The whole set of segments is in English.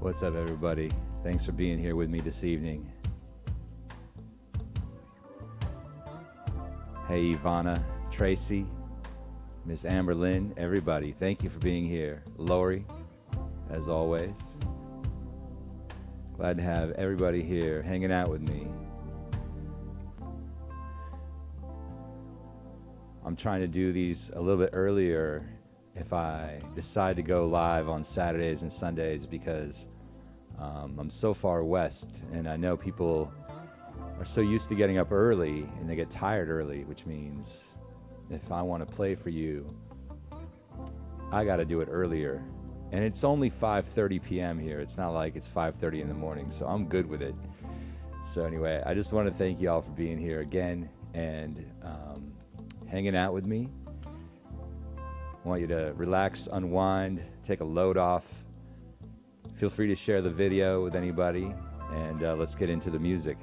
What's up, everybody? Thanks for being here with me this evening. Hey, Ivana, Tracy, Miss Amber Lynn, everybody, thank you for being here. Lori, as always. Glad to have everybody here hanging out with me. I'm trying to do these a little bit earlier if I decide to go live on Saturdays and Sundays because I'm so far west and I know people are so used to getting up early and they get tired early, which means if I want to play for you, I got to do it earlier. And it's only 5:30 p.m. here. It's not like it's 5:30 in the morning, so I'm good with it. So anyway, I just want to thank you all for being here again and hanging out with me. I want you to relax, unwind, take a load off. Feel free to share the video with anybody, and let's get into the music.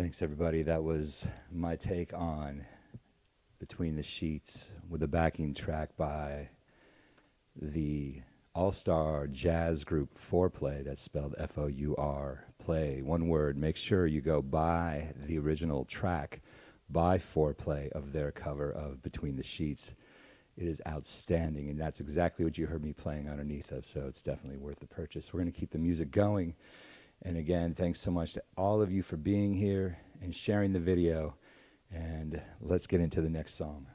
Thanks, everybody. That was my take on Between the Sheets with a backing track by the all-star jazz group Fourplay. That's spelled F-O-U-R, play. One word. Make sure you go buy the original track by Fourplay of their cover of Between the Sheets. It is outstanding, and that's exactly what you heard me playing underneath of, so it's definitely worth the purchase. We're going to keep the music going. And again, thanks so much to all of you for being here and sharing the video. And let's get into the next song.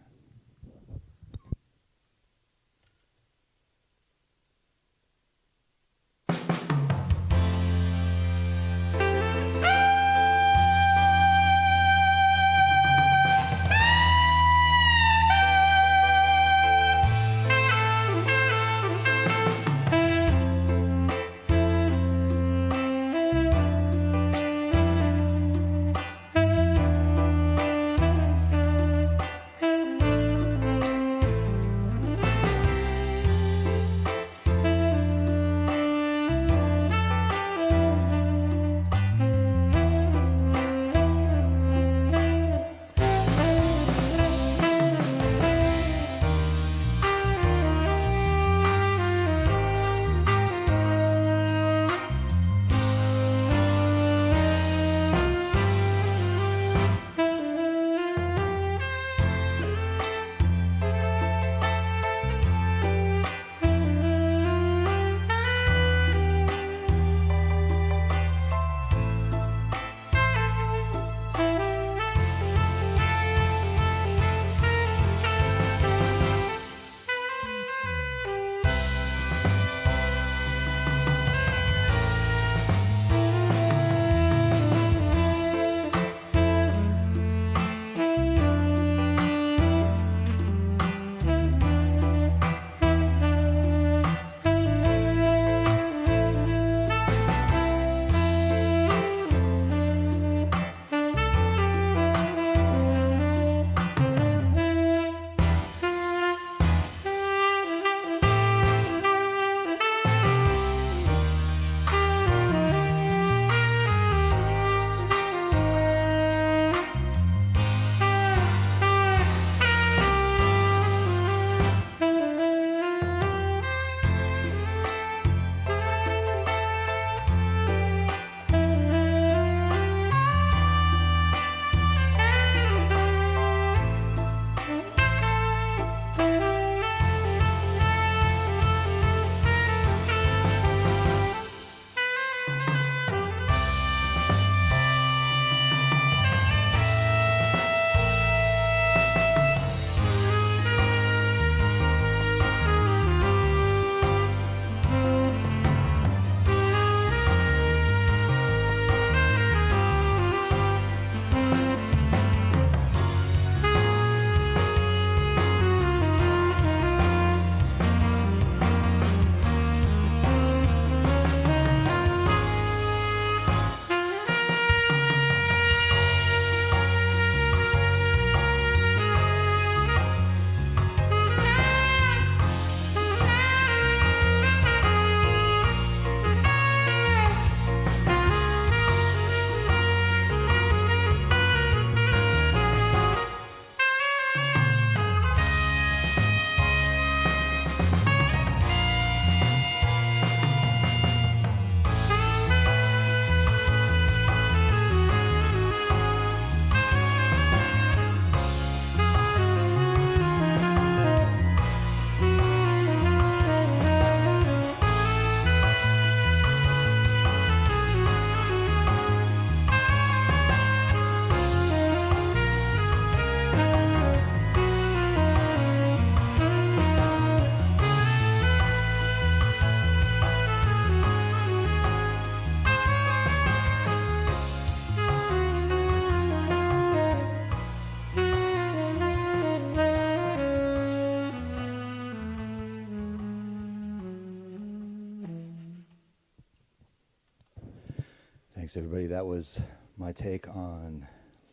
Thanks, everybody. That was my take on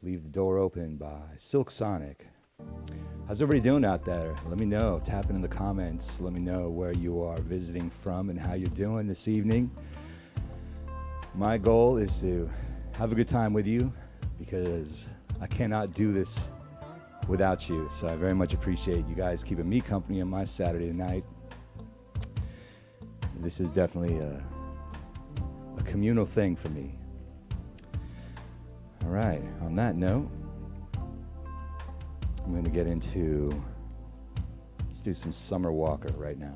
Leave the Door Open by Silk Sonic. How's everybody doing out there? Let me know. Tap in the comments. Let me know where you are visiting from and how you're doing this evening. My goal is to have a good time with you, because I cannot do this without you. So I very much appreciate you guys keeping me company on my Saturday night. This is definitely a communal thing for me. All right, on that note, I'm going to get into, let's do some Summer Walker right now.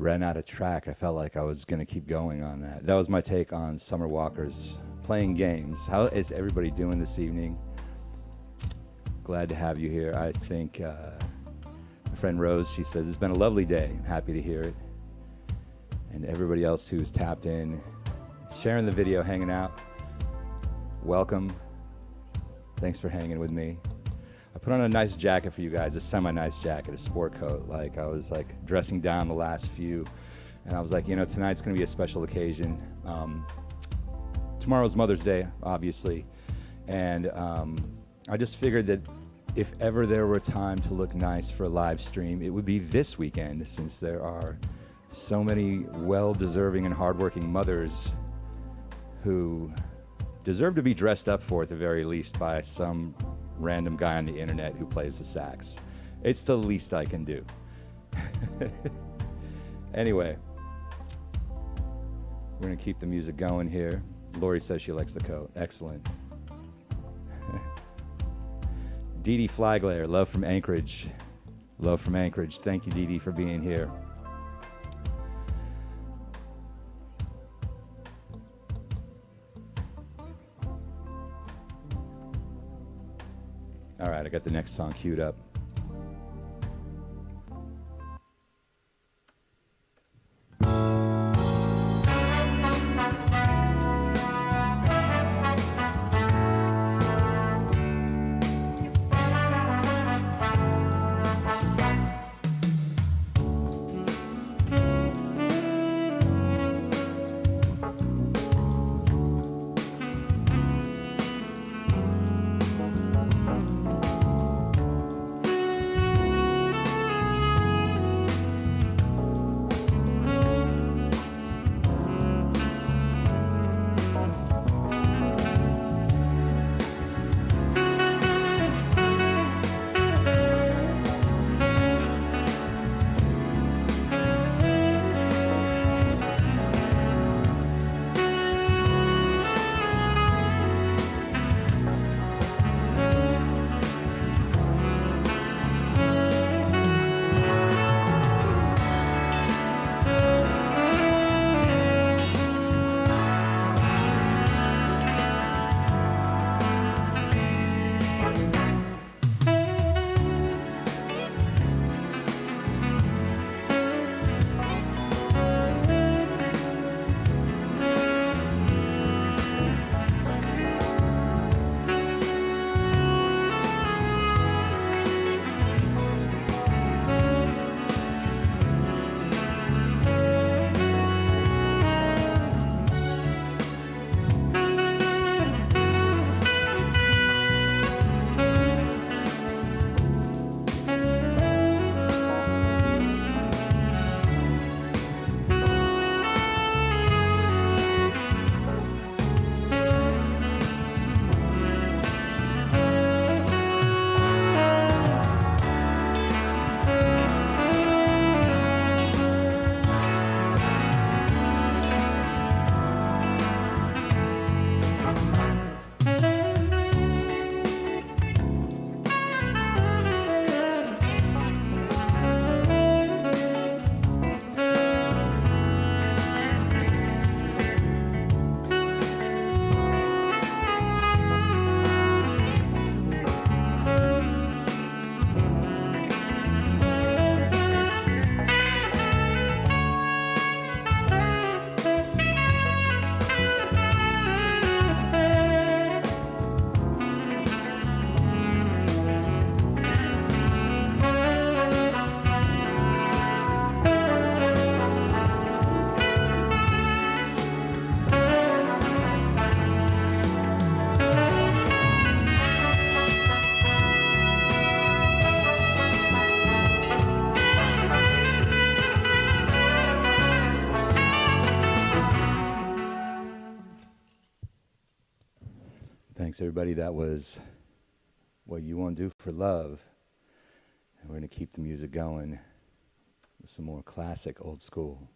ran out of track. I felt like I was going to keep going on that. That was my take on Summer Walker's Playing Games. How is everybody doing this evening? Glad to have you here. I think my friend Rose, she says, it's been a lovely day. I'm happy to hear it. And everybody else who's tapped in, sharing the video, hanging out, welcome. Thanks for hanging with me. I put on a nice jacket for you guys, a semi-nice jacket, a sport coat. Like I was like dressing down the last few, and I was like, you know, tonight's gonna be a special occasion. Tomorrow's Mother's Day, obviously, and I just figured that if ever there were a time to look nice for a live stream, it would be this weekend, since there are so many well-deserving and hardworking mothers who deserve to be dressed up for, at the very least, by some random guy on the internet who plays the sax. It's the least I can do. Anyway, we're gonna keep the music going here. Lori says she likes the coat. Excellent. Dee Dee Flyglayer, love from Anchorage. Love from Anchorage. Thank you, Dee Dee, for being here. All right, I got the next song queued up. Thanks, everybody. That was What You Want to Do for Love. And we're going to keep the music going with some more classic old school.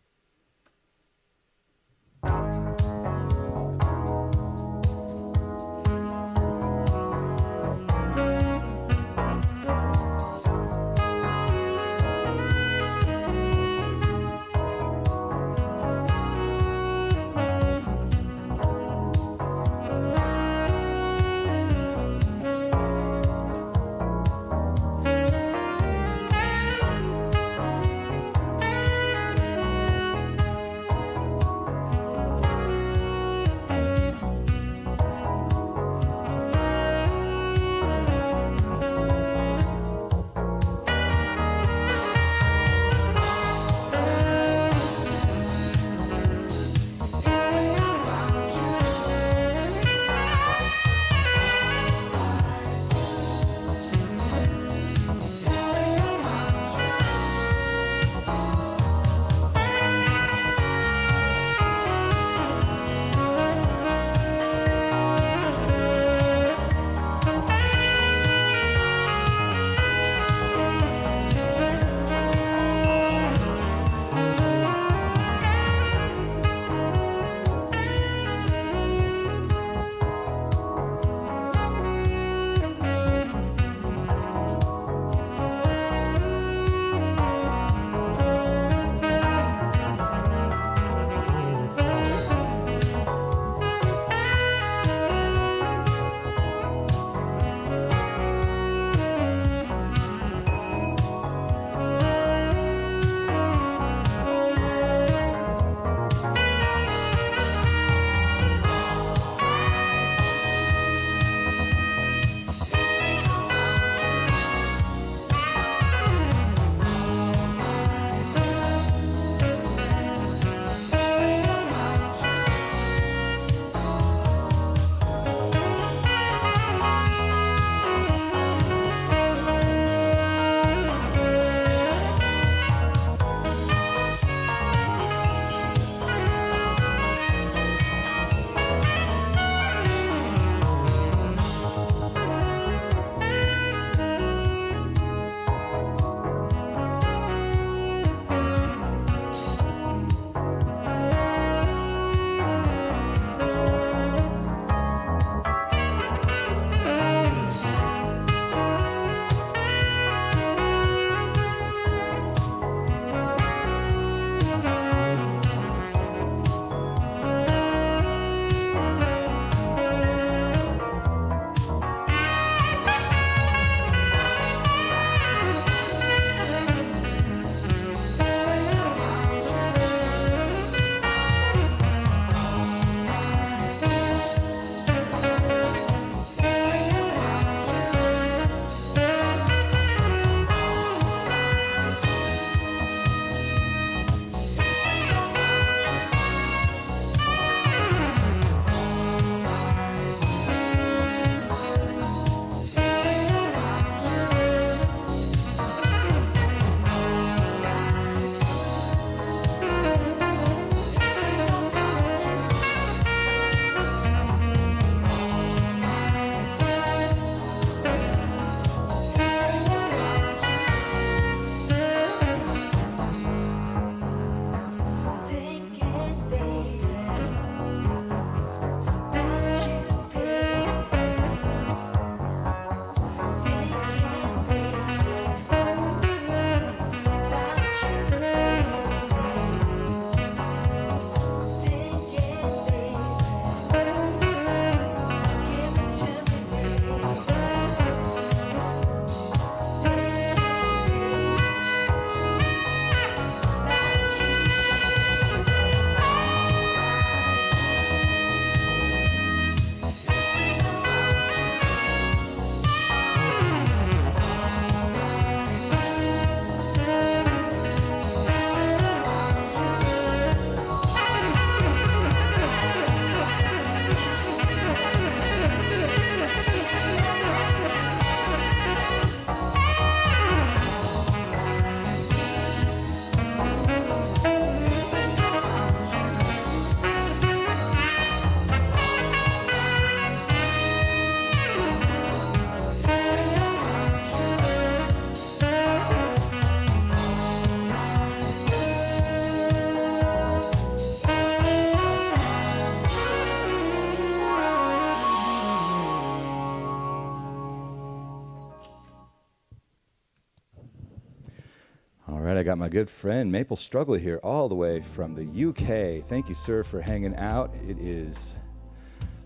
right, I got my good friend Maple Struggle here, all the way from the UK. Thank you, sir, for hanging out. It is,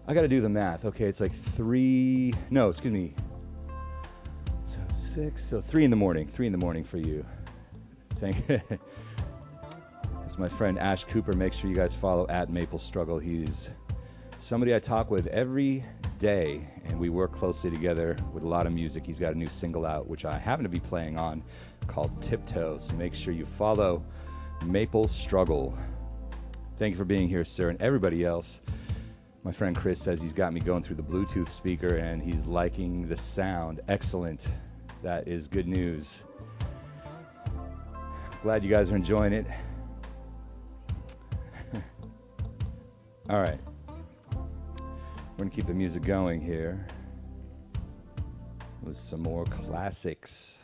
I got to do the math. Okay, it's like 3 in the morning. 3 in the morning for you. It's my friend Ash Cooper. Make sure you guys follow at Maple Struggle. He's somebody I talk with every day, and we work closely together with a lot of music. He's got a new single out, which I happen to be playing on, called Tiptoe. So make sure you follow Maple Struggle. Thank you for being here, sir, and everybody else. My friend Chris says he's got me going through the Bluetooth speaker, and he's liking the sound. Excellent. That is good news. Glad you guys are enjoying it. All right. We're going to keep the music going here with some more classics.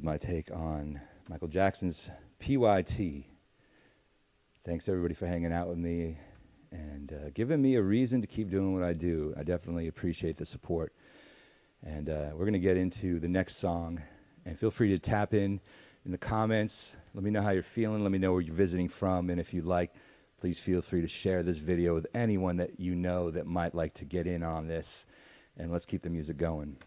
is my take on Michael Jackson's PYT. Thanks everybody for hanging out with me and giving me a reason to keep doing what I do. I definitely appreciate the support. And we're going to get into the next song. And feel free to tap in the comments. Let me know how you're feeling. Let me know where you're visiting from. And if you'd like, please feel free to share this video with anyone that you know that might like to get in on this. And let's keep the music going.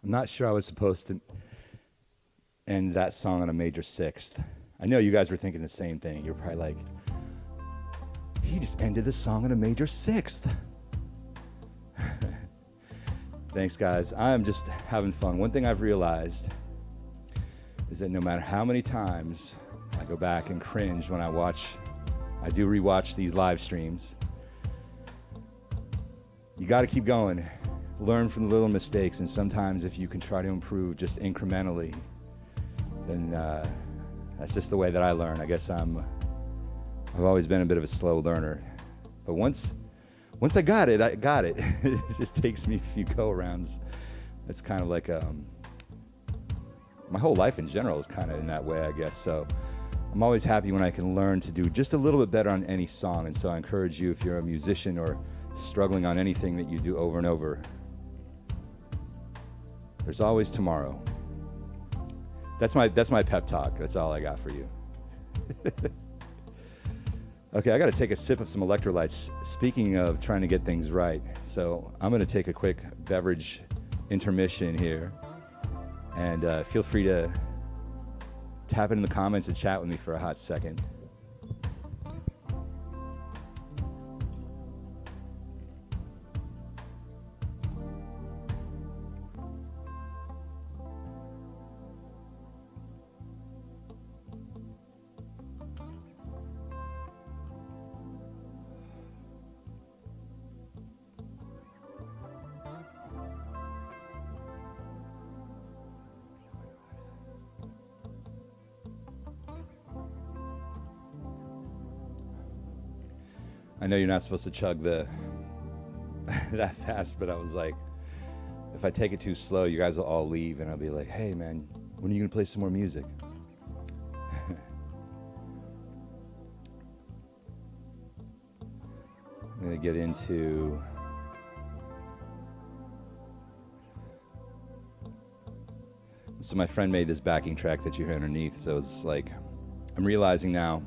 I'm not sure I was supposed to end that song on a major sixth. I know you guys were thinking the same thing. You're probably like, he just ended the song on a major sixth. Thanks, guys. I'm just having fun. One thing I've realized is that no matter how many times I go back and cringe when I do rewatch these live streams, you got to keep going. Learn from the little mistakes, and sometimes if you can try to improve just incrementally, then that's just the way that I learn. I guess I've always been a bit of a slow learner, but once I got it, I got it. It just takes me a few go-arounds. It's kind of like my whole life in general is kind of in that way, I guess. So I'm always happy when I can learn to do just a little bit better on any song. And so I encourage you, if you're a musician or struggling on anything that you do over and over, there's always tomorrow. That's my pep talk. That's all I got for you. Okay, I got to take a sip of some electrolytes. Speaking of trying to get things right, so I'm going to take a quick beverage intermission here, and feel free to tap it in the comments and chat with me for a hot second. I know you're not supposed to chug that fast, but I was like, if I take it too slow, you guys will all leave, and I'll be like, hey, man, when are you going to play some more music? I'm going to get into... So my friend made this backing track that you hear underneath, so it's like, I'm realizing now,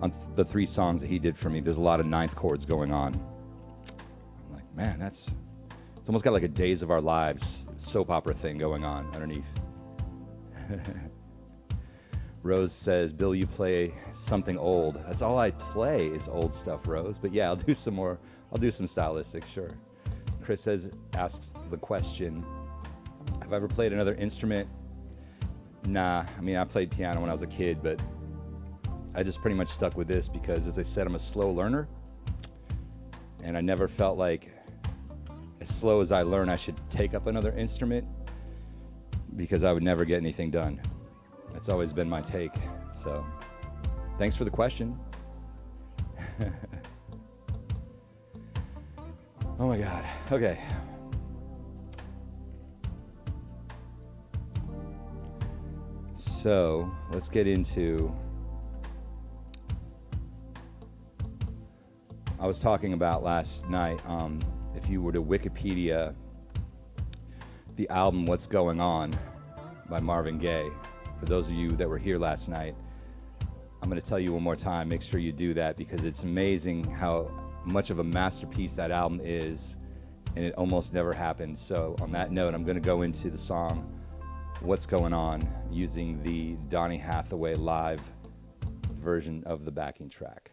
on the 3 songs that he did for me, there's a lot of ninth chords going on. I'm like, man, it's almost got like a Days of Our Lives soap opera thing going on underneath. Rose says, Bill, you play something old. That's all I play is old stuff, Rose. But yeah, I'll do some stylistic, sure. Chris asks the question, have I ever played another instrument? Nah, I mean, I played piano when I was a kid, but I just pretty much stuck with this because, as I said, I'm a slow learner, and I never felt like as slow as I learn, I should take up another instrument because I would never get anything done. That's always been my take. So thanks for the question. Oh my God. Okay. So let's get into... I was talking about last night, if you were to Wikipedia the album What's Going On by Marvin Gaye, for those of you that were here last night, I'm going to tell you one more time, make sure you do that, because it's amazing how much of a masterpiece that album is, and it almost never happened. So on that note, I'm going to go into the song What's Going On using the Donny Hathaway live version of the backing track.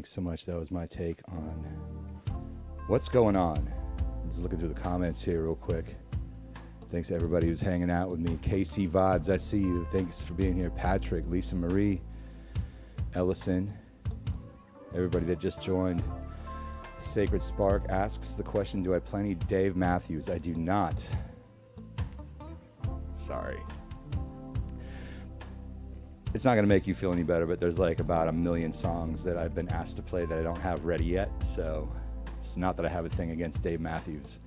Thanks so much. That was my take on what's going on. Just looking through the comments here real quick. Thanks to everybody who's hanging out with me. KC Vibes, I see you. Thanks for being here. Patrick, Lisa Marie, Ellison, everybody that just joined. Sacred Spark asks the question, do I play any Dave Matthews? I do not. Sorry. It's not going to make you feel any better, but there's like about 1 million songs that I've been asked to play that I don't have ready yet. So it's not that I have a thing against Dave Matthews.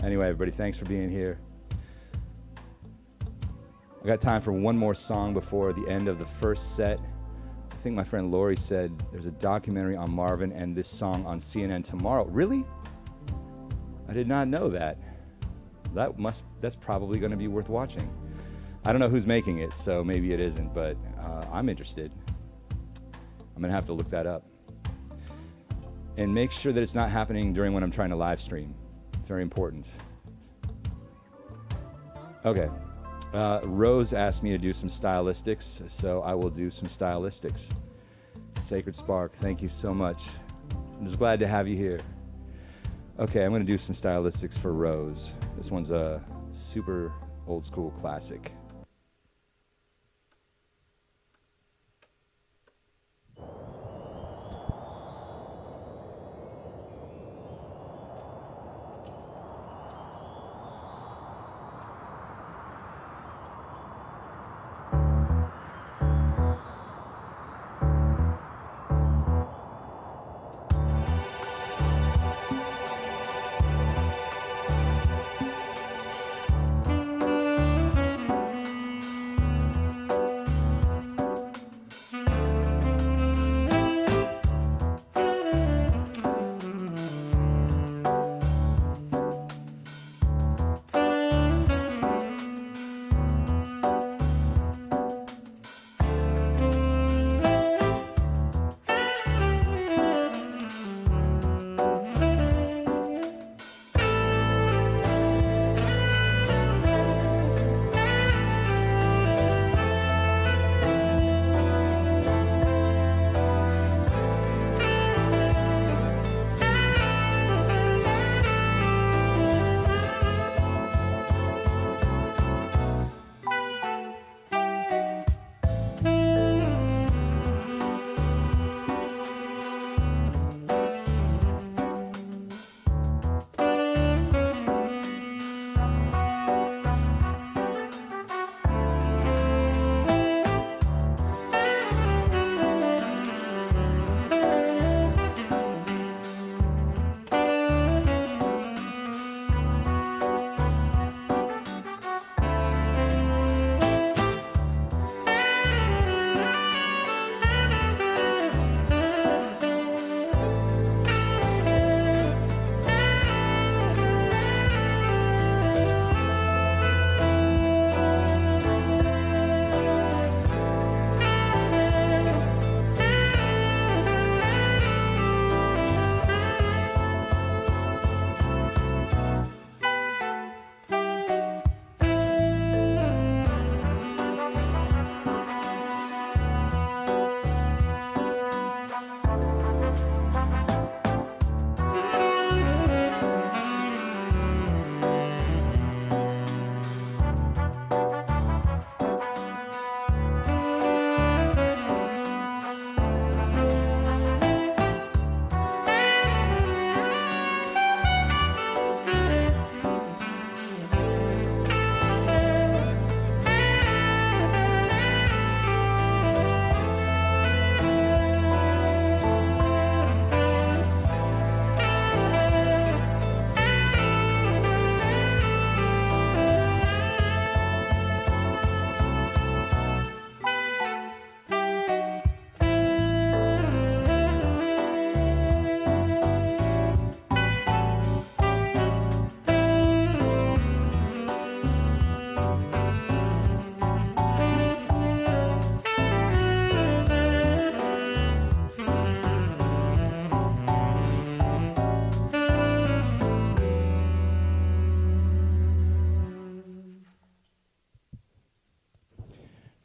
Anyway, everybody, thanks for being here. I got time for one more song before the end of the first set. I think my friend Lori said there's a documentary on Marvin and this song on CNN tomorrow. Really? I did not know that. That's probably going to be worth watching. I don't know who's making it, so maybe it isn't, but I'm interested. I'm going to have to look that up. And make sure that it's not happening during when I'm trying to live stream. Very important. Okay. Rose asked me to do some stylistics, so I will do some stylistics. Sacred Spark, thank you so much. I'm just glad to have you here. Okay, I'm going to do some stylistics for Rose. This one's a super old school classic.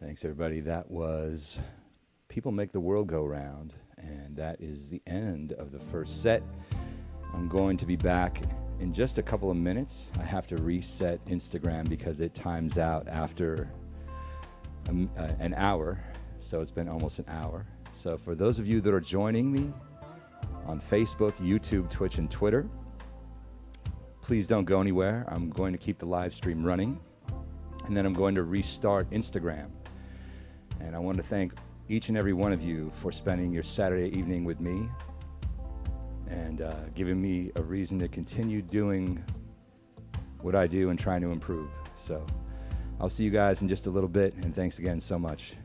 Thanks, everybody. That was people make the world go round. And that is the end of the first set. I'm going to be back in just a couple of minutes. I have to reset Instagram because it times out after an hour. So it's been almost an hour. So for those of you that are joining me on Facebook, YouTube, Twitch, and Twitter, please don't go anywhere. I'm going to keep the live stream running, and then I'm going to restart Instagram. And I want to thank each and every one of you for spending your Saturday evening with me and giving me a reason to continue doing what I do and trying to improve. So I'll see you guys in just a little bit, and thanks again so much.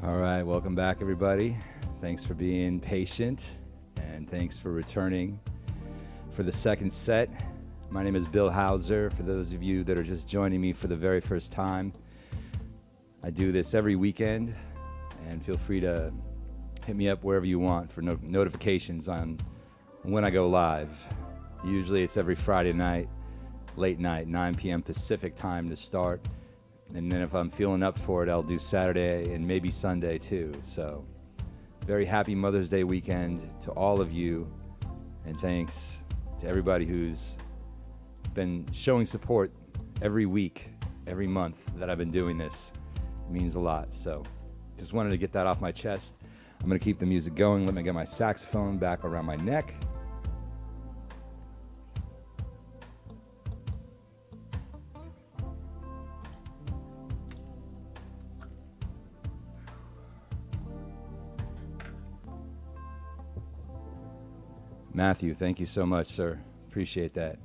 All right, welcome back, everybody. Thanks for being patient, and thanks for returning for the second set. My name is Bill Hauser. For those of you that are just joining me for the very first time, I do this every weekend, and feel free to hit me up wherever you want for notifications on when I go live. Usually it's every Friday night, late night, 9 p.m. Pacific time to start, And then if I'm feeling up for it, I'll do Saturday and maybe Sunday too. So very happy Mother's Day weekend to all of you. And thanks to everybody who's been showing support every week, every month that I've been doing this. It means a lot. So just wanted to get that off my chest. I'm going to keep the music going. Let me get my saxophone back around my neck. Matthew, thank you so much, sir. Appreciate that.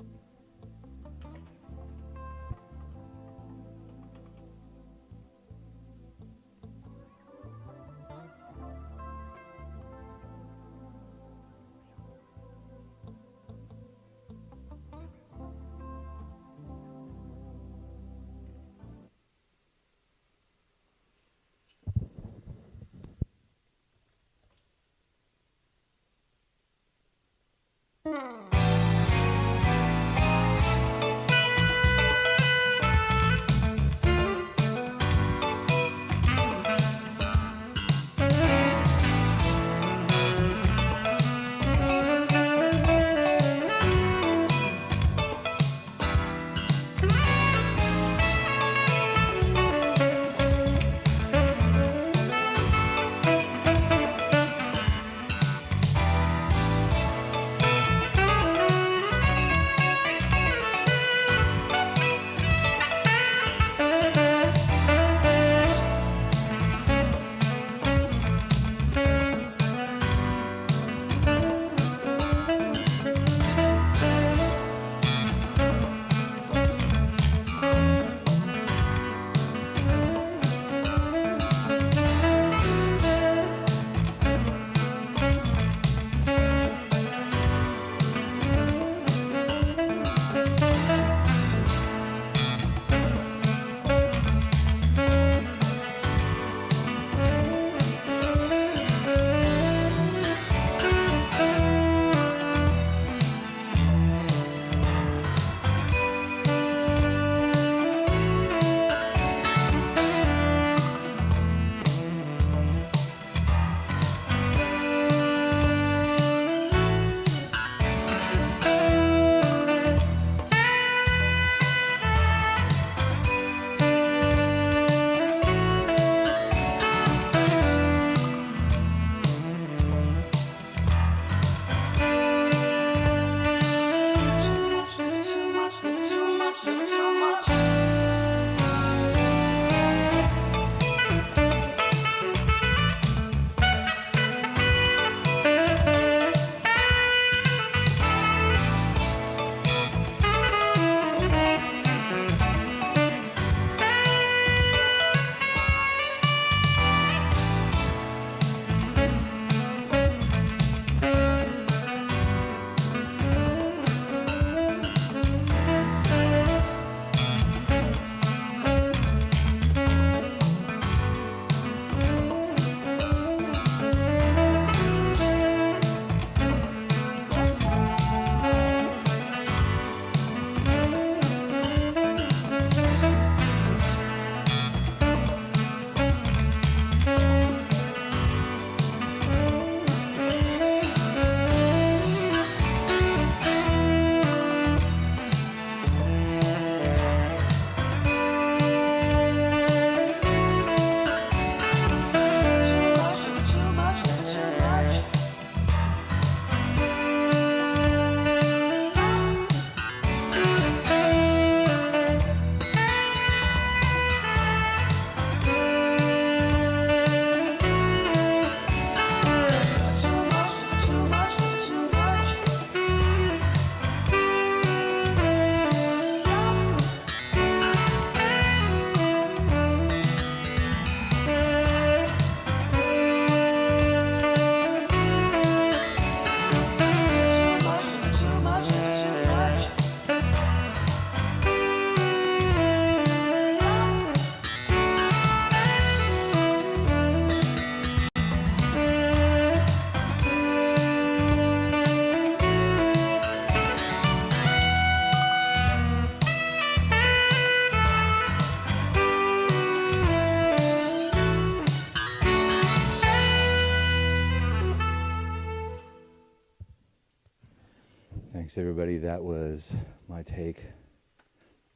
everybody. That was my take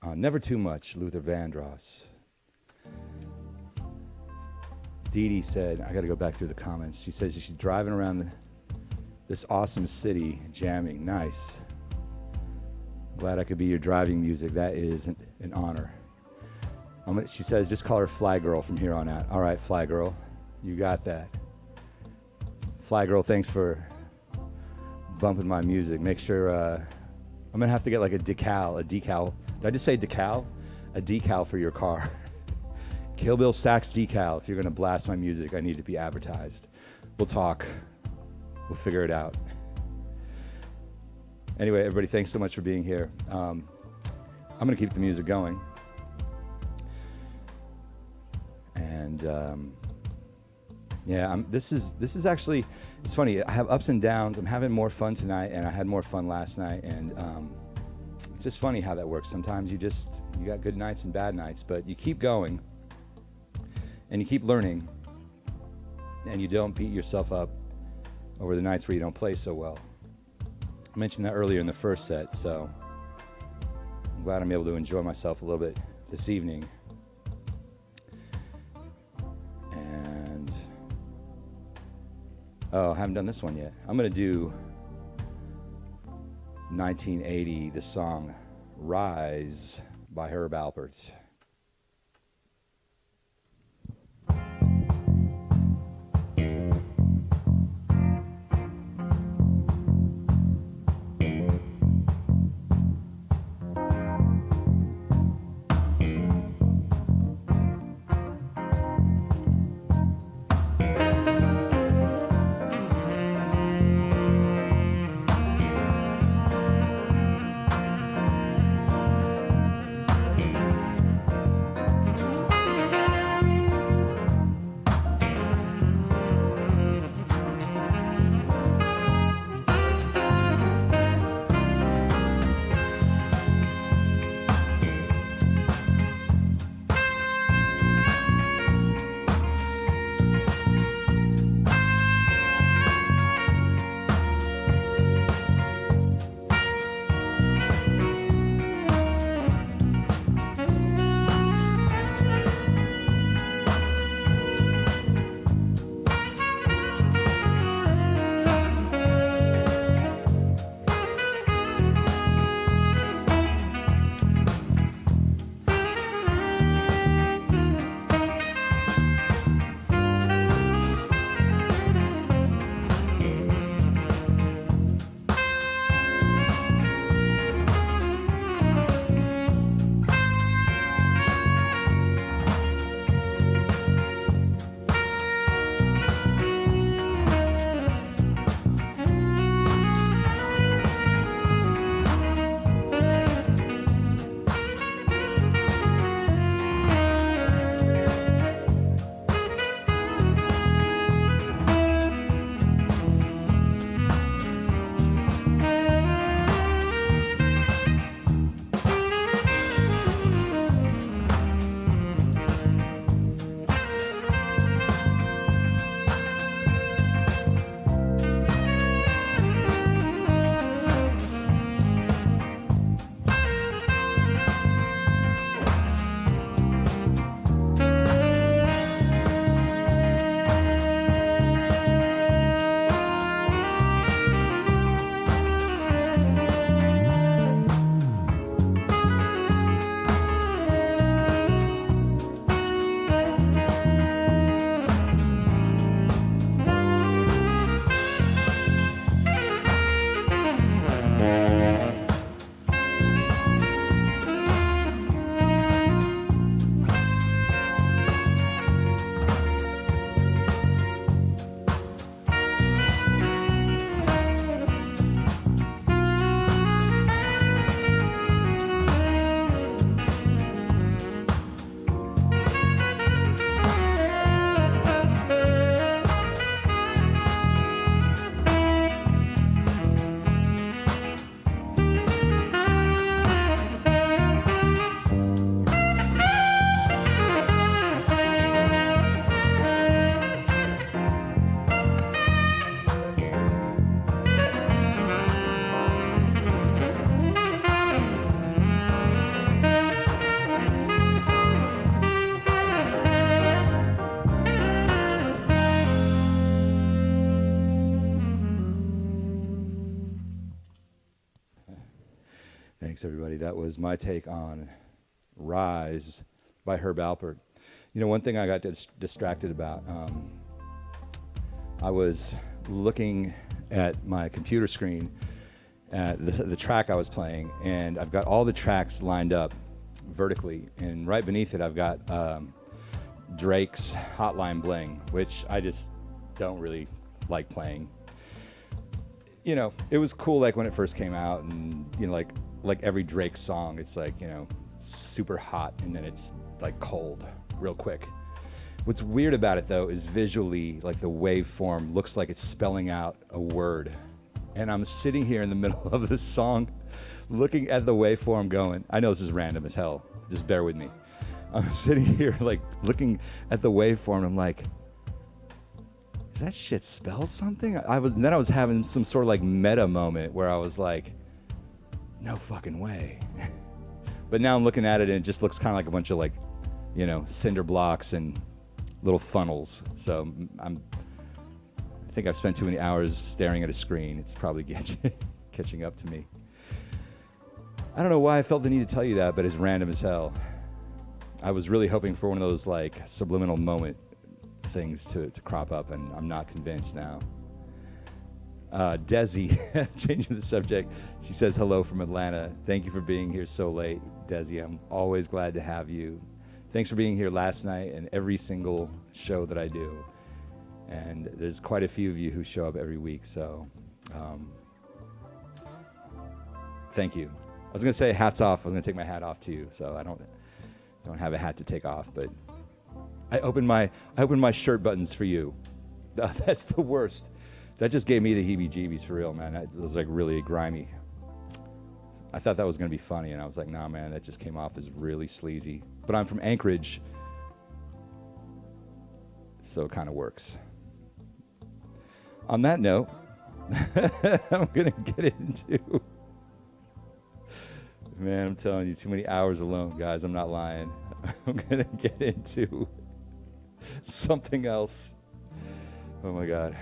on Never Too Much, Luther Vandross. Dee Dee said, I got to go back through the comments. She says she's driving around this awesome city jamming. Nice. Glad I could be your driving music. That is an honor. She says, just call her Fly Girl from here on out. All right, Fly Girl, you got that. Fly Girl, thanks for bumping my music. Make sure, I'm going to have to get like a decal. Did I just say decal? A decal for your car. Kill Bill Sax decal. If you're going to blast my music, I need to be advertised. We'll talk. We'll figure it out. Anyway, everybody, thanks so much for being here. I'm going to keep the music going. And yeah, this is actually, it's funny. I have ups and downs. I'm having more fun tonight, and I had more fun last night. And it's just funny how that works. Sometimes you got good nights and bad nights, but you keep going, and you keep learning, and you don't beat yourself up over the nights where you don't play so well. I mentioned that earlier in the first set, so I'm glad I'm able to enjoy myself a little bit this evening. And, I haven't done this one yet. I'm going to do 1980, the song Rise by Herb Alpert. Thanks, everybody. That was my take on Rise by Herb Alpert. You know, one thing I got distracted about, I was looking at my computer screen at the track I was playing, and I've got all the tracks lined up vertically, and right beneath it I've got Drake's Hotline Bling, which I just don't really like playing. You know, it was cool like when it first came out, and you know, like every Drake song, it's like, you know, super hot and then it's like cold real quick. What's weird about it though is visually, like the waveform looks like it's spelling out a word, and I'm sitting here in the middle of this song looking at the waveform going, I know this is random as hell, just bear with me. I'm sitting here like looking at the waveform and I'm like, does that shit spell something? I was having some sort of like meta moment where I was like, no fucking way. But now I'm looking at it and it just looks kind of like a bunch of like, you know, cinder blocks and little funnels. So I think I've spent too many hours staring at a screen. It's probably catching up to me. I don't know why I felt the need to tell you that, but it's random as hell. I was really hoping for one of those like subliminal moment things to crop up, and I'm not convinced now. Desi, changing the subject, she says hello from Atlanta. Thank you for being here so late, Desi. I'm always glad to have you. Thanks for being here last night and every single show that I do. And there's quite a few of you who show up every week, so thank you. I was going to say hats off. I was going to take my hat off to you, so I don't have a hat to take off, but I opened my shirt buttons for you. That's the worst. That just gave me the heebie-jeebies for real, man. It was like really grimy. I thought that was going to be funny, and I was like, nah, man, that just came off as really sleazy. But I'm from Anchorage, so it kind of works. On that note, I'm going to get into... Man, I'm telling you, too many hours alone, guys. I'm not lying. I'm going to get into something else. Oh, my God.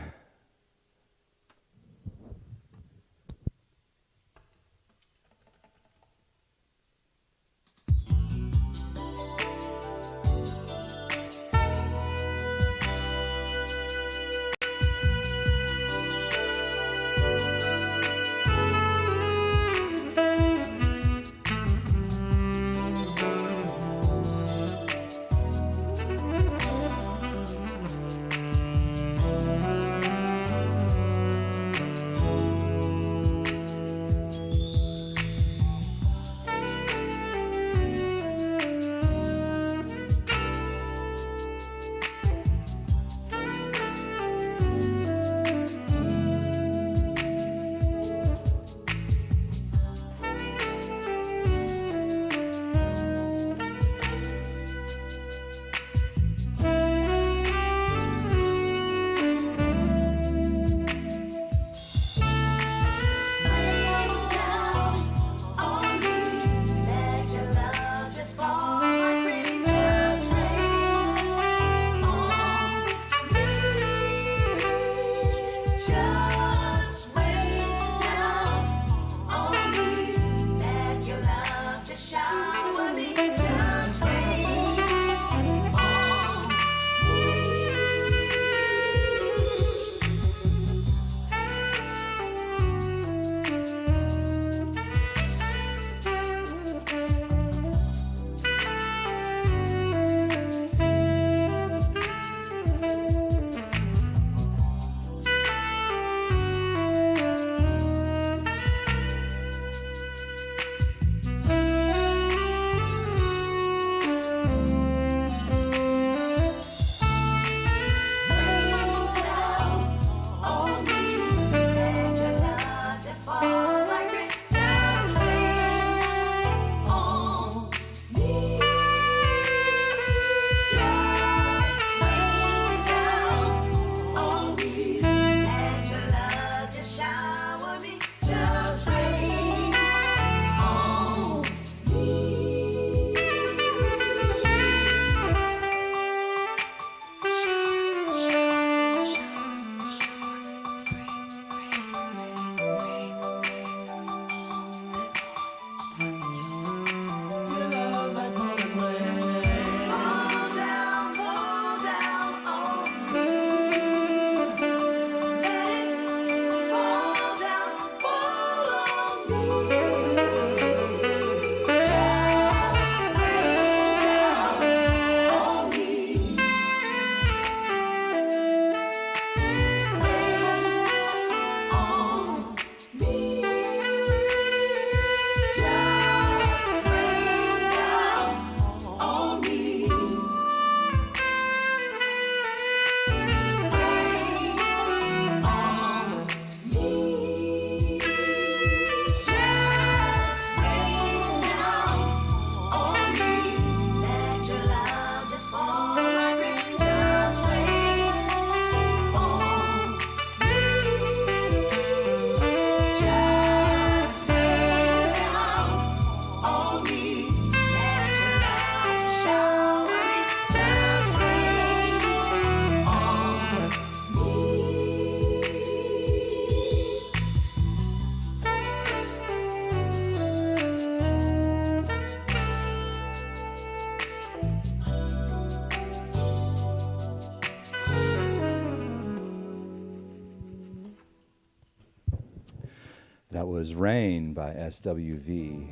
was Rain by SWV,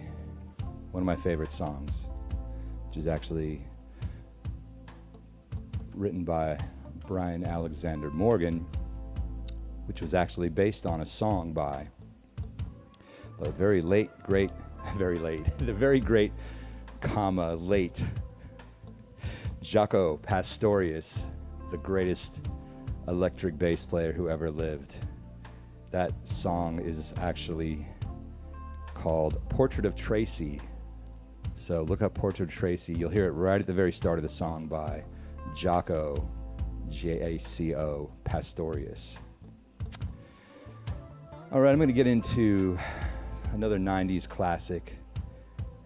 one of my favorite songs, which is actually written by Brian Alexander Morgan, which was actually based on a song by the very late, great, the very great, late Jaco Pastorius, the greatest electric bass player who ever lived. That song is actually called Portrait of Tracy. So look up Portrait of Tracy. You'll hear it right at the very start of the song by Jaco, Jaco Pastorius. All right, I'm going to get into another 90s classic,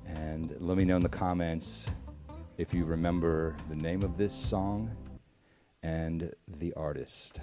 and let me know in the comments if you remember the name of this song and the artist.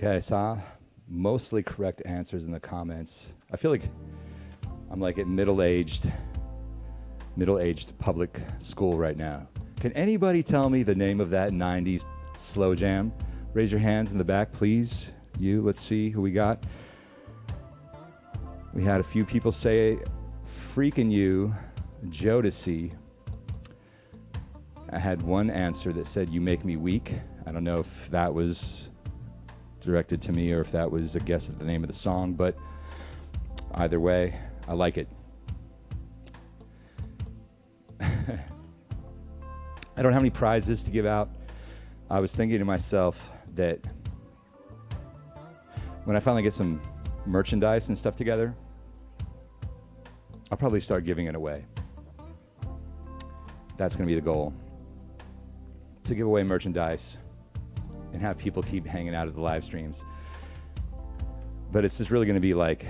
Okay, I saw mostly correct answers in the comments. I feel like I'm like at middle-aged public school right now. Can anybody tell me the name of that 90s slow jam? Raise your hands in the back, please. You, let's see who we got. We had a few people say Freakin' You, Jodeci. I had one answer that said You Make Me Weak. I don't know if that was directed to me or if that was a guess at the name of the song, but either way, I like it. I don't have any prizes to give out. I was thinking to myself that when I finally get some merchandise and stuff together, I'll probably start giving it away. That's going to be the goal. To give away merchandise and have people keep hanging out at the live streams. But it's just really going to be like,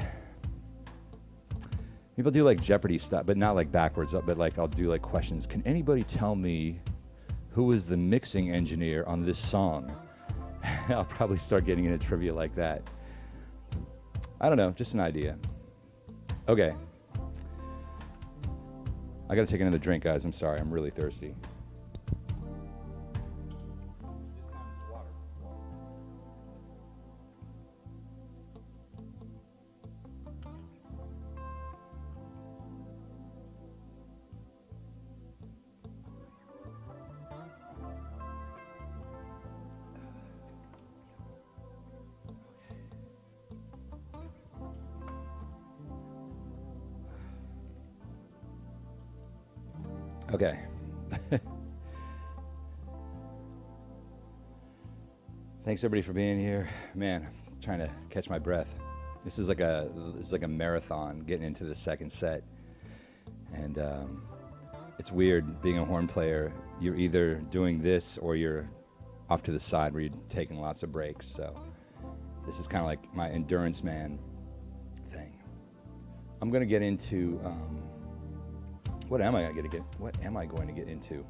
people do like Jeopardy stuff, but not like backwards, but like I'll do like questions. Can anybody tell me who was the mixing engineer on this song? I'll probably start getting into trivia like that. I don't know, just an idea. Okay. I gotta take another drink, guys. I'm sorry, I'm really thirsty. Okay. Thanks everybody for being here. Man, I'm trying to catch my breath. This is like a marathon getting into the second set. And it's weird being a horn player. You're either doing this or you're off to the side where you're taking lots of breaks. So this is kind of like my endurance man thing. I'm going to get into what am I going to get into?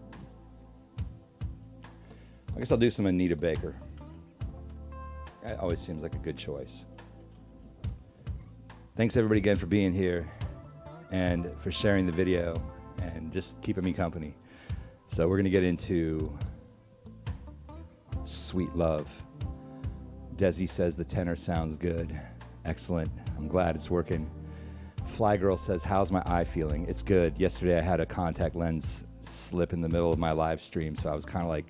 I guess I'll do some Anita Baker. That always seems like a good choice. Thanks everybody again for being here and for sharing the video and just keeping me company. So we're going to get into Sweet Love. Desi says the tenor sounds good. Excellent. I'm glad it's working. Fly Girl says, how's my eye feeling? It's good. Yesterday I had a contact lens slip in the middle of my live stream, so I was kind of like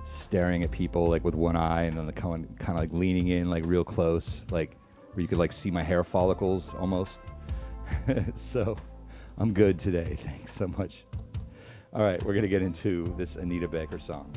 staring at people like with one eye and then the kind of like leaning in like real close, like where you could like see my hair follicles almost. So I'm good today. Thanks so much. All right, we're going to get into this Anita Baker song.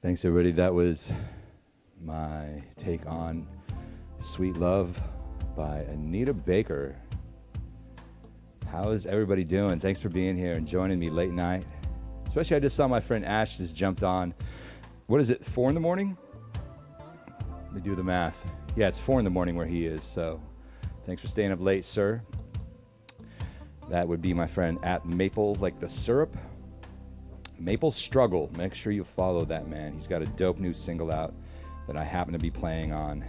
Thanks, everybody. That was my take on Sweet Love by Anita Baker. How is everybody doing? Thanks for being here and joining me late night. Especially, I just saw my friend Ash just jumped on. What is it, 4 in the morning? Let me do the math. Yeah, it's 4 in the morning where he is, so thanks for staying up late, sir. That would be my friend at Maple, like the syrup. Maple Struggle. Make sure you follow that man. He's got a dope new single out that I happen to be playing on,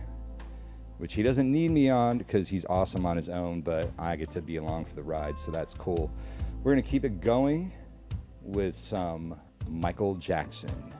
which he doesn't need me on because he's awesome on his own, but I get to be along for the ride, so that's cool. We're going to keep it going with some Michael Jackson.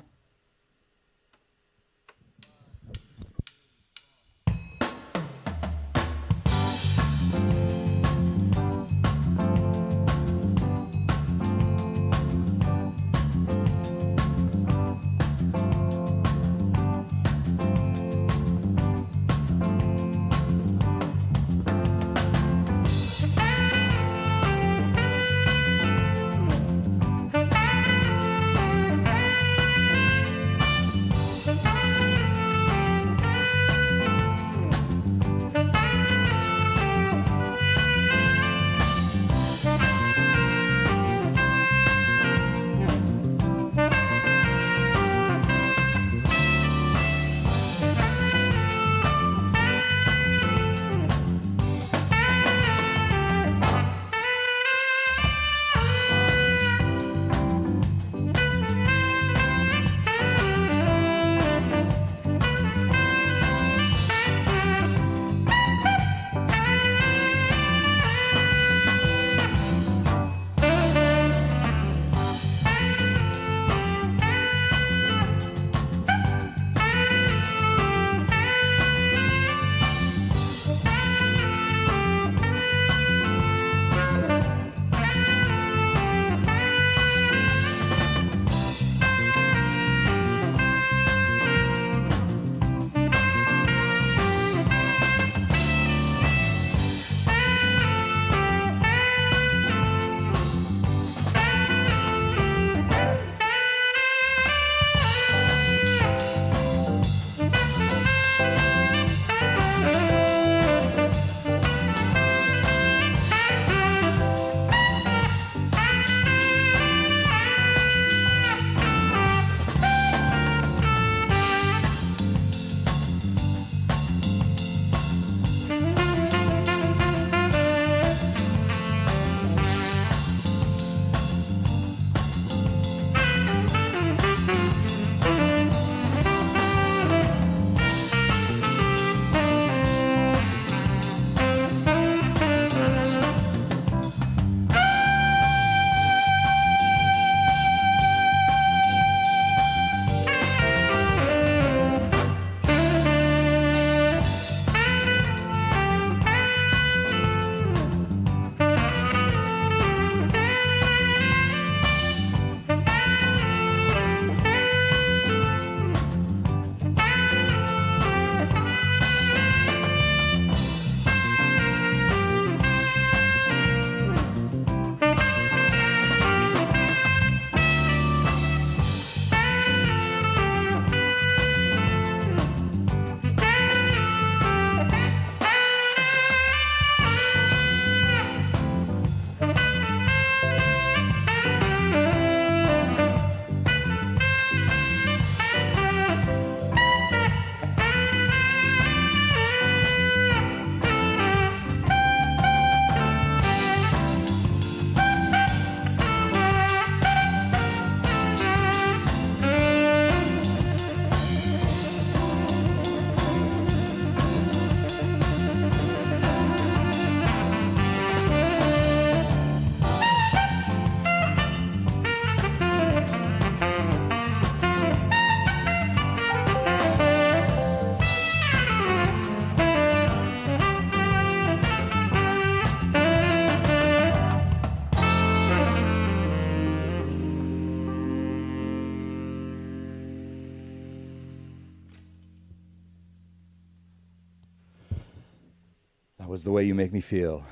Was the way you make me feel.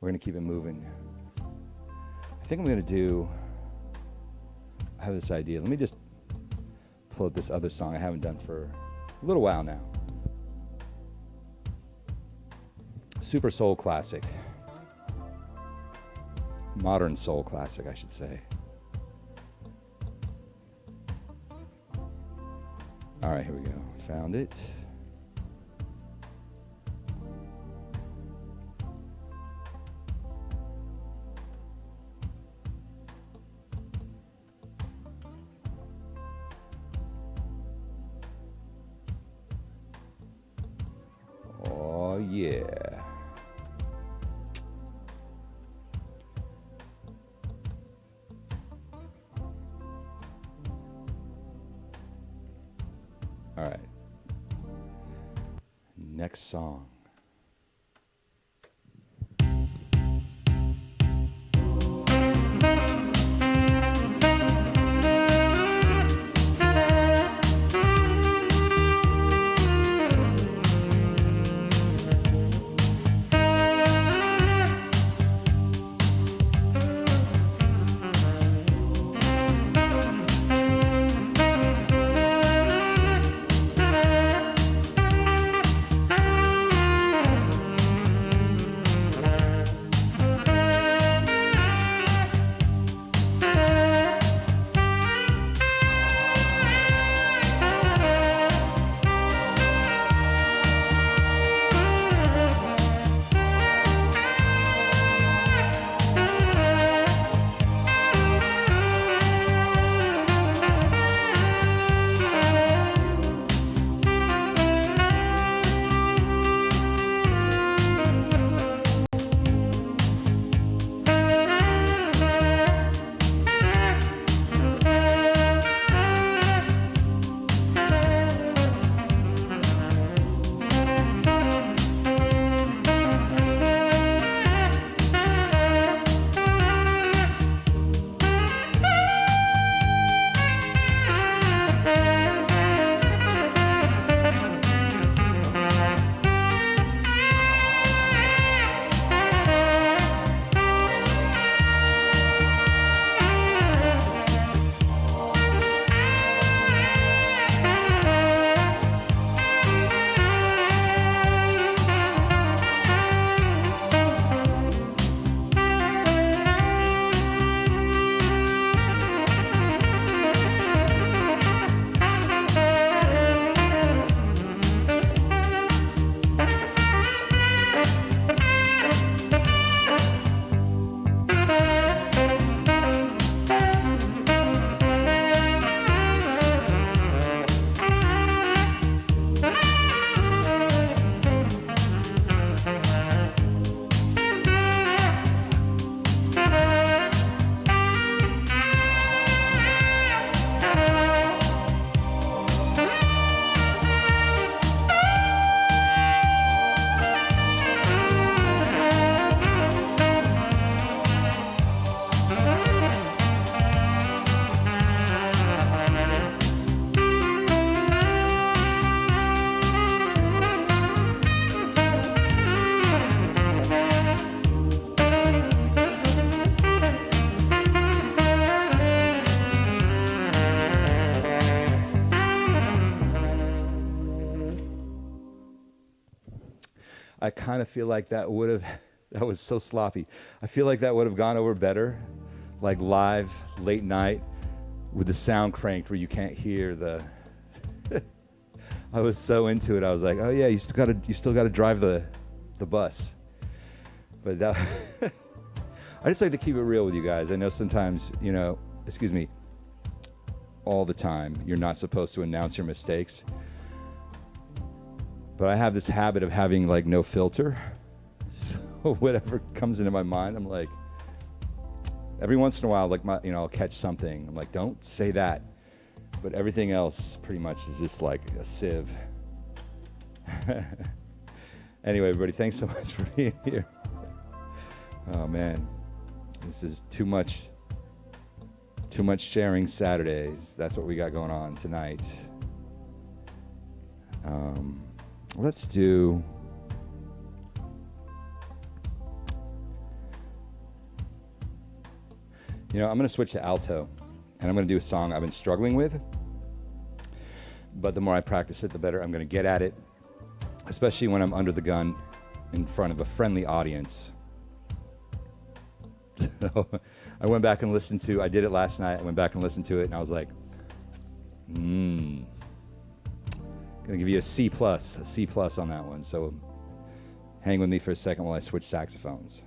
We're going to keep it moving. I think I'm going to do, I have this idea. Let me just pull up this other song I haven't done for a little while now. Super soul classic. Modern soul classic, I should say. All right, here we go. Found it. Oh, yeah. All right. Next song. I kind of feel like that was so sloppy. I feel like that would have gone over better, like live, late night, with the sound cranked where you can't hear the... I was so into it. I was like, oh yeah, you still gotta drive the bus. But that I just like to keep it real with you guys. I know sometimes, all the time, you're not supposed to announce your mistakes. But I have this habit of having like no filter. So whatever comes into my mind, I'm like, every once in a while, like I'll catch something. I'm like, don't say that. But everything else pretty much is just like a sieve. Anyway, everybody, thanks so much for being here. Oh man, this is too much sharing Saturdays. That's what we got going on tonight. Let's do... I'm going to switch to alto. And I'm going to do a song I've been struggling with, but the more I practice it, the better I'm going to get at it, especially when I'm under the gun in front of a friendly audience. So I went back and listened to, I did it last night, I went back and listened to it, and I was like, gonna give you a C plus on that one. So hang with me for a second while I switch saxophones.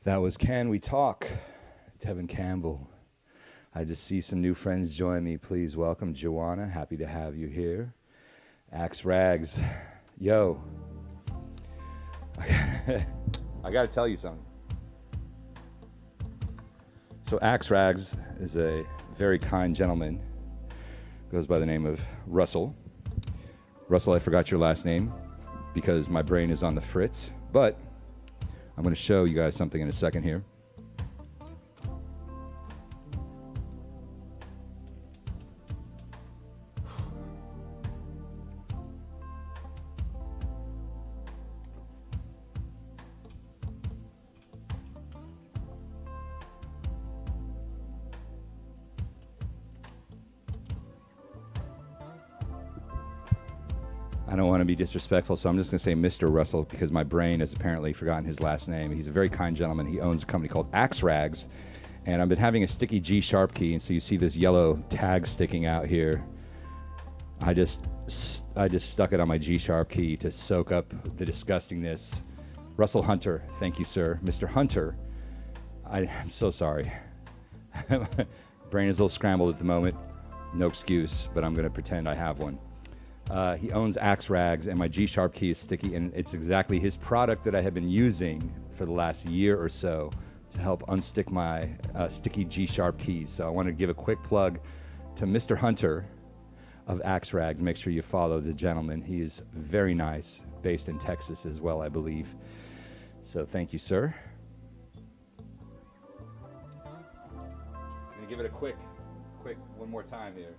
That was Can We Talk? Tevin Campbell. I just see some new friends join me. Please welcome Joanna. Happy to have you here. Axe Rags. Yo. I got to tell you something. So Axe Rags is a very kind gentleman. Goes by the name of Russell. Russell, I forgot your last name because my brain is on the fritz. But I'm going to show you guys something in a second here. I don't want to be disrespectful, so I'm just going to say Mr. Russell because my brain has apparently forgotten his last name. He's a very kind gentleman. He owns a company called Axe Rags, and I've been having a sticky G sharp key, and so you see this yellow tag sticking out here. I just stuck it on my G sharp key to soak up the disgustingness. Russell Hunter, thank you, sir. Mr. Hunter, I'm so sorry. Brain is a little scrambled at the moment. No excuse, but I'm going to pretend I have one. He owns Axe Rags, and my G-sharp key is sticky, and it's exactly his product that I have been using for the last year or so to help unstick my sticky G-sharp keys. So I want to give a quick plug to Mr. Hunter of Axe Rags. Make sure you follow the gentleman. He is very nice, based in Texas as well, I believe. So thank you, sir. I'm going to give it a quick, one more time here.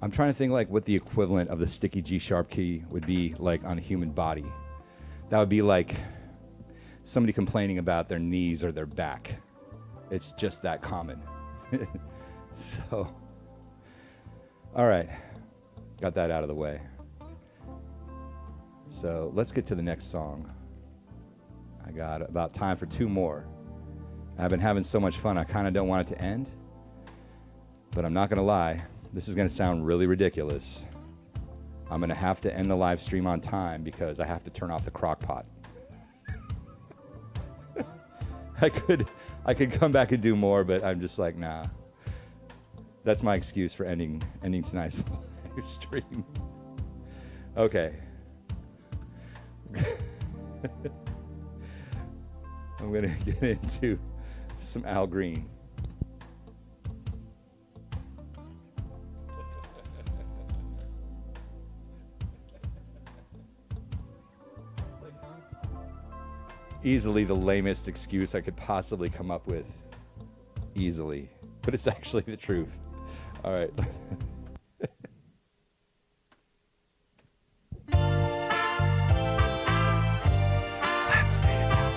I'm trying to think like what the equivalent of the sticky G-sharp key would be like on a human body. That would be like somebody complaining about their knees or their back. It's just that common. So, all right, got that out of the way. So let's get to the next song. I got about time for two more. I've been having so much fun, I kind of don't want it to end, but I'm not going to lie. This is going to sound really ridiculous. I'm going to have to end the live stream on time because I have to turn off the crock pot. I could come back and do more, but I'm just like, nah. That's my excuse for ending tonight's live stream. Okay. I'm going to get into some Al Green. Easily the lamest excuse I could possibly come up with. Easily. But it's actually the truth. All right. Let's stand up.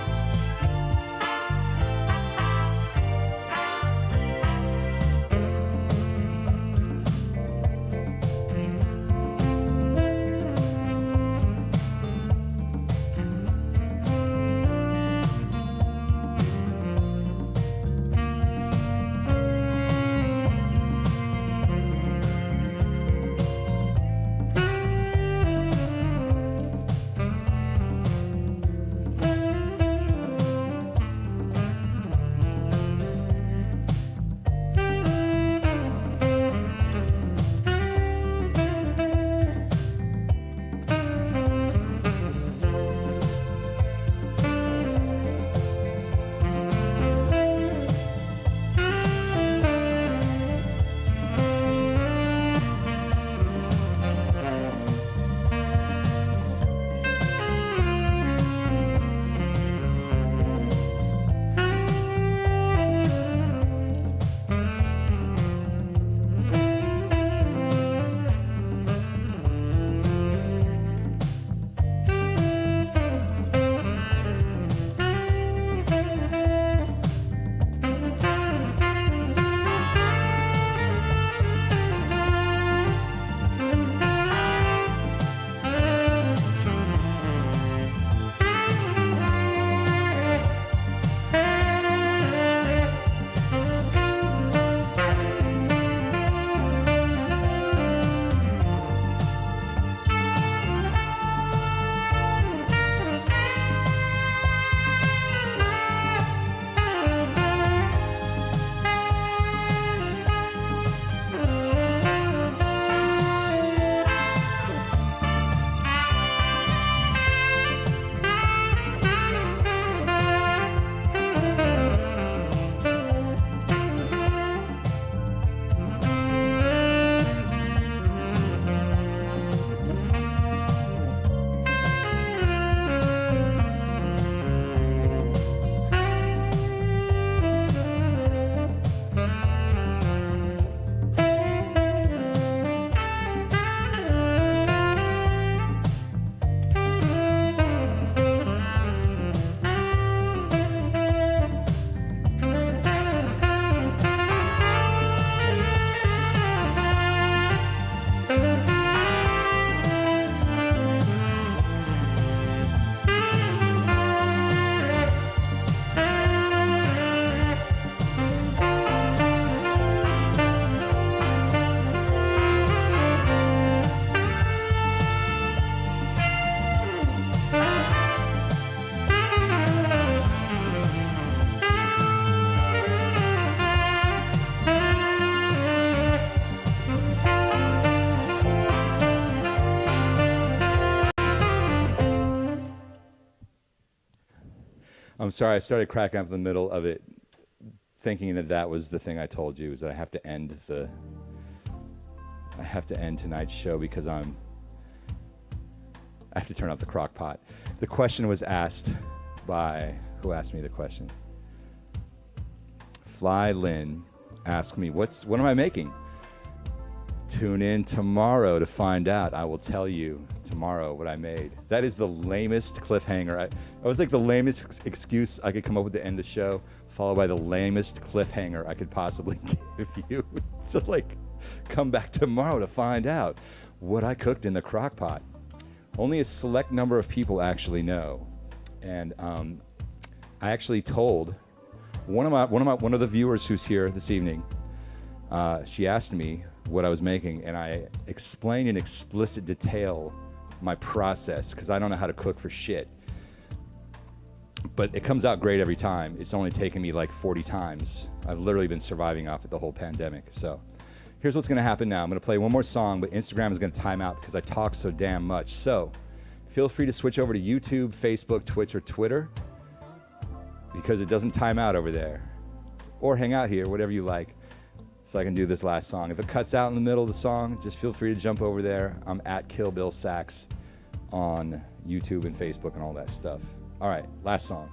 I'm sorry, I started cracking up in the middle of it, thinking that that was the thing I told you, is that I have to end tonight's show because I have to turn off the crock pot. The question was asked by, who asked me the question? Fly Lynn asked me, what am I making? Tune in tomorrow to find out. I will tell you tomorrow what I made. That is the lamest cliffhanger. It was like the lamest excuse I could come up with to end the show, followed by the lamest cliffhanger I could possibly give you. So like, come back tomorrow to find out what I cooked in the crock pot. Only a select number of people actually know. And I actually told one of the viewers who's here this evening, she asked me what I was making, and I explained in explicit detail my process, because I don't know how to cook for shit. But it comes out great every time. It's only taken me like 40 times. I've literally been surviving off it the whole pandemic. So here's what's gonna happen now. I'm gonna play one more song, but Instagram is gonna time out because I talk so damn much. So feel free to switch over to YouTube, Facebook, Twitch, or Twitter, because it doesn't time out over there. Or hang out here, whatever you like, so I can do this last song. If it cuts out in the middle of the song, just feel free to jump over there. I'm at Kill Bill Sax on YouTube and Facebook and all that stuff. All right, last song.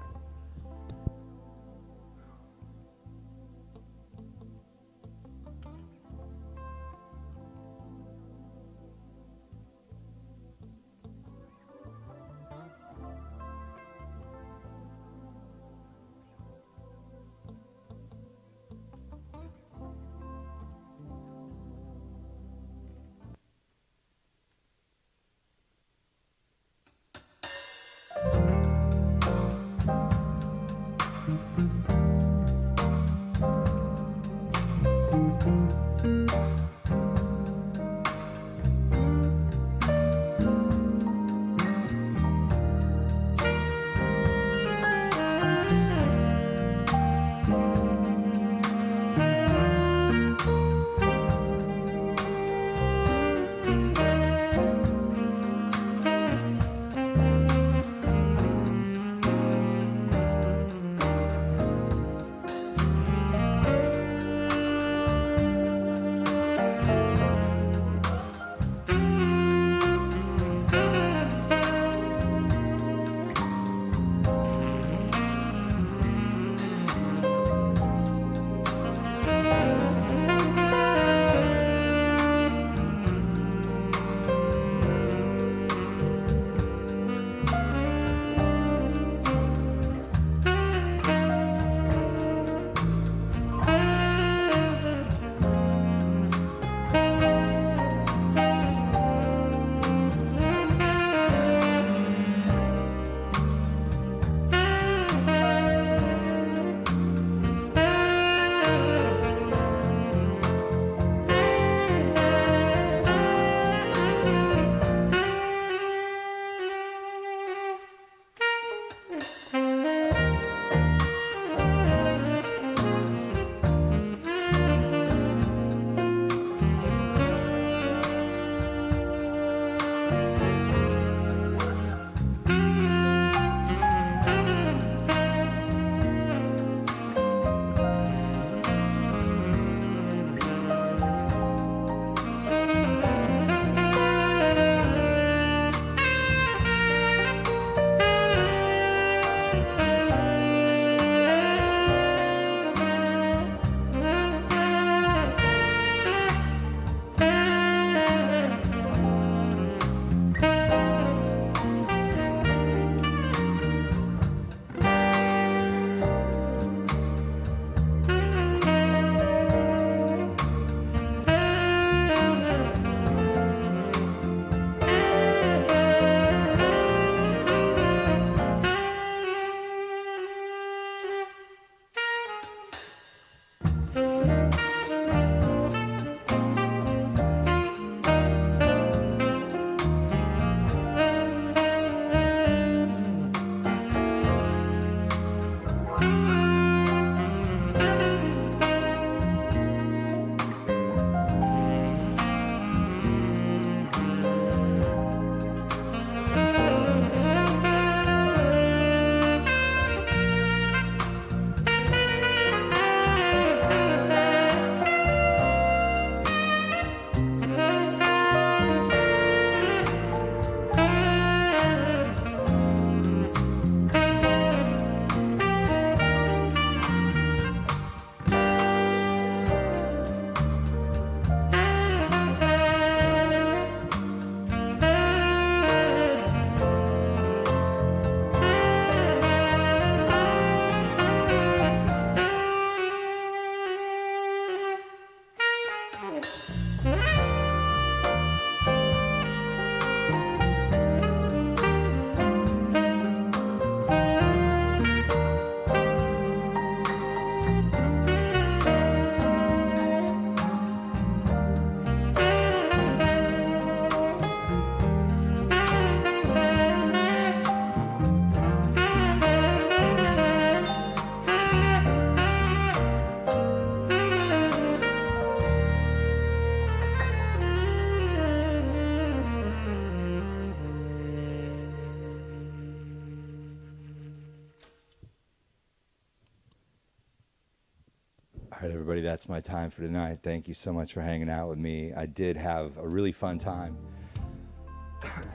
All right, everybody, that's my time for tonight. Thank you so much for hanging out with me. I did have a really fun time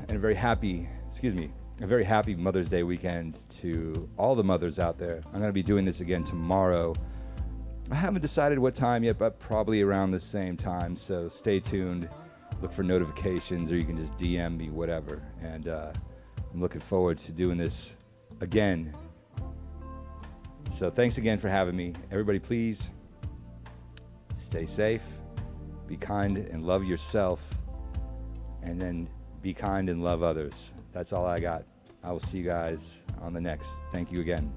and a very happy Mother's Day weekend to all the mothers out there. I'm going to be doing this again tomorrow. I haven't decided what time yet, but probably around the same time. So stay tuned, look for notifications, or you can just DM me, whatever. And I'm looking forward to doing this again. So thanks again for having me. Everybody, please stay safe, be kind and love yourself, and then be kind and love others. That's all I got. I will see you guys on the next. Thank you again.